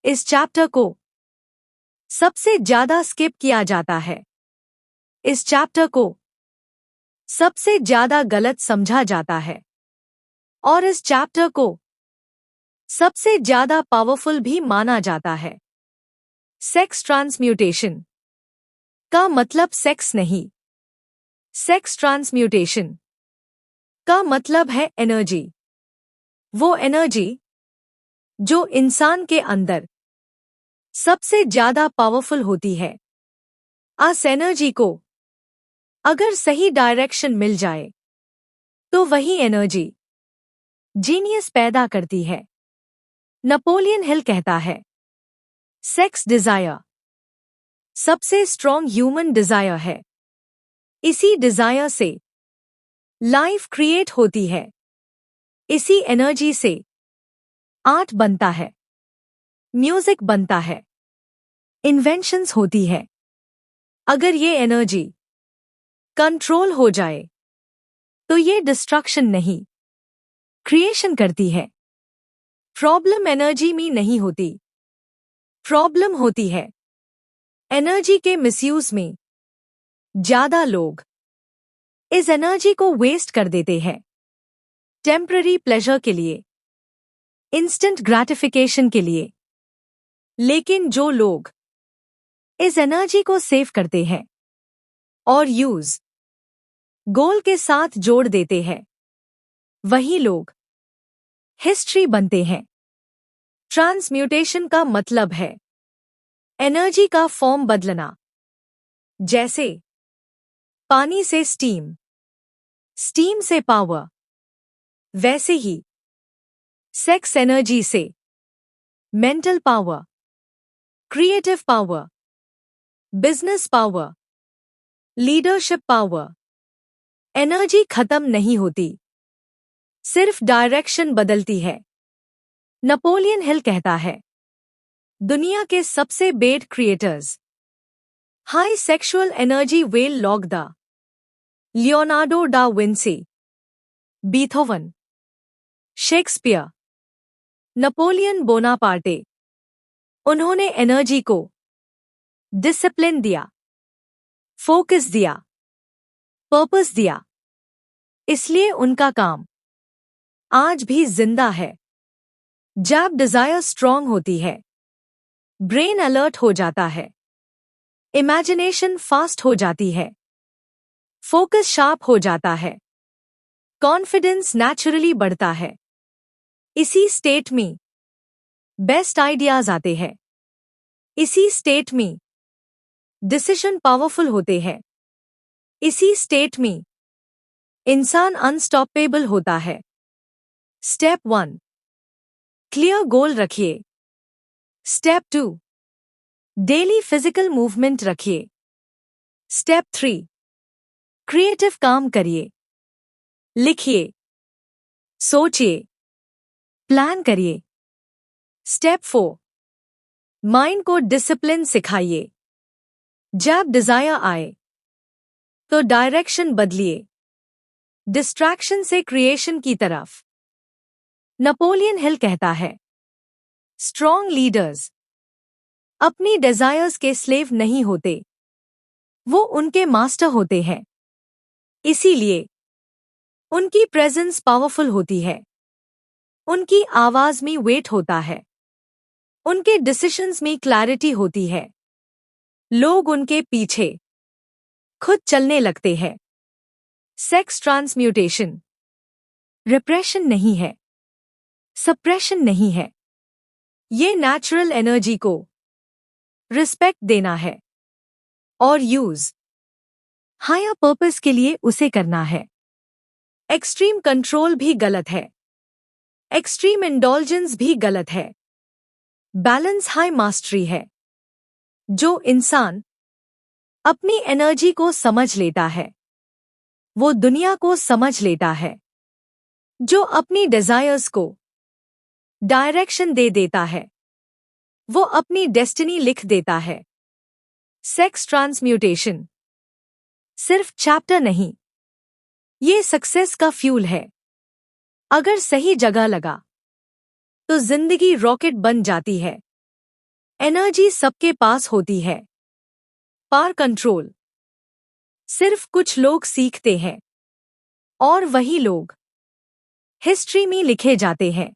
इस चैप्टर को सबसे ज्यादा स्किप किया जाता है। इस चैप्टर को सबसे ज्यादा गलत समझा जाता है और इस चैप्टर को सबसे ज्यादा पावरफुल भी माना जाता है। सेक्स ट्रांसम्यूटेशन का मतलब सेक्स नहीं। सेक्स ट्रांसम्यूटेशन का मतलब है एनर्जी। वो एनर्जी जो इंसान के अंदर सबसे ज्यादा पावरफुल होती है। इस एनर्जी को अगर सही डायरेक्शन मिल जाए तो वही एनर्जी जीनियस पैदा करती है। नेपोलियन हिल कहता है, सेक्स डिजायर सबसे स्ट्रॉन्ग ह्यूमन डिजायर है। इसी डिजायर से लाइफ क्रिएट होती है। इसी एनर्जी से आर्ट बनता है, म्यूजिक बनता है, इन्वेंशंस होती है। अगर ये एनर्जी कंट्रोल हो जाए तो ये डिस्ट्रक्शन नहीं, क्रिएशन करती है। प्रॉब्लम एनर्जी में नहीं होती, प्रॉब्लम होती है एनर्जी के मिसयूज में। ज्यादा लोग इस एनर्जी को वेस्ट कर देते हैं टेम्पररी प्लेजर के लिए, इंस्टेंट ग्रैटिफिकेशन के लिए। लेकिन जो लोग इस एनर्जी को सेव करते हैं और यूज गोल के साथ जोड़ देते हैं, वही लोग हिस्ट्री बनते हैं। ट्रांसम्यूटेशन का मतलब है एनर्जी का फॉर्म बदलना। जैसे पानी से स्टीम, स्टीम से पावर, वैसे ही सेक्स एनर्जी से mental power, creative power, business power, leadership power. Energy खत्म नहीं होती, सिर्फ डायरेक्शन बदलती है। नेपोलियन हिल कहता है, दुनिया के सबसे bed creators high sexual energy well log the Leonardo da Vinci, Beethoven, Shakespeare, Napoleon Bonaparte. उन्होंने एनर्जी को डिसिप्लिन दिया, फोकस दिया, पर्पस दिया। इसलिए उनका काम आज भी जिंदा है। जब डिजायर स्ट्रांग होती है, ब्रेन अलर्ट हो जाता है, इमेजिनेशन फास्ट हो जाती है, फोकस शार्प हो जाता है, कॉन्फिडेंस नेचुरली बढ़ता है। इसी स्टेट में बेस्ट आइडियाज आते हैं। इसी स्टेट में डिसीजन पावरफुल होते हैं। इसी स्टेट में इंसान अनस्टॉपेबल होता है। स्टेप 1, क्लियर गोल रखिए। स्टेप 2, डेली फिजिकल मूवमेंट रखिए। स्टेप 3, क्रिएटिव काम करिए, लिखिए, सोचिए, प्लान करिए। स्टेप 4, माइंड को डिसिप्लिन सिखाइए। जब डिजायर आए तो डायरेक्शन बदलिए, डिस्ट्रैक्शन से क्रिएशन की तरफ। नेपोलियन हिल कहता है, स्ट्रॉन्ग लीडर्स अपनी डिजायर्स के स्लेव नहीं होते, वो उनके मास्टर होते हैं। इसीलिए उनकी प्रेजेंस पावरफुल होती है, उनकी आवाज में वेट होता है, उनके डिसीजंस में क्लैरिटी होती है। लोग उनके पीछे खुद चलने लगते हैं। सेक्स ट्रांसम्यूटेशन रिप्रेशन नहीं है, सप्रेशन नहीं है। ये नेचुरल एनर्जी को रिस्पेक्ट देना है और यूज हायर पर्पस के लिए उसे करना है। एक्सट्रीम कंट्रोल भी गलत है, एक्सट्रीम इंडल्जेंस भी गलत है। बैलेंस हाई मास्टरी है। जो इंसान अपनी एनर्जी को समझ लेता है, वो दुनिया को समझ लेता है। जो अपनी डिजायर्स को डायरेक्शन दे देता है, वो अपनी डेस्टिनी लिख देता है। सेक्स ट्रांसम्यूटेशन सिर्फ चैप्टर नहीं, ये सक्सेस का फ्यूल है। अगर सही जगह लगा तो जिंदगी रॉकेट बन जाती है। एनर्जी सबके पास होती है। पार कंट्रोल, सिर्फ कुछ लोग सीखते हैं और वही लोग हिस्ट्री में लिखे जाते हैं।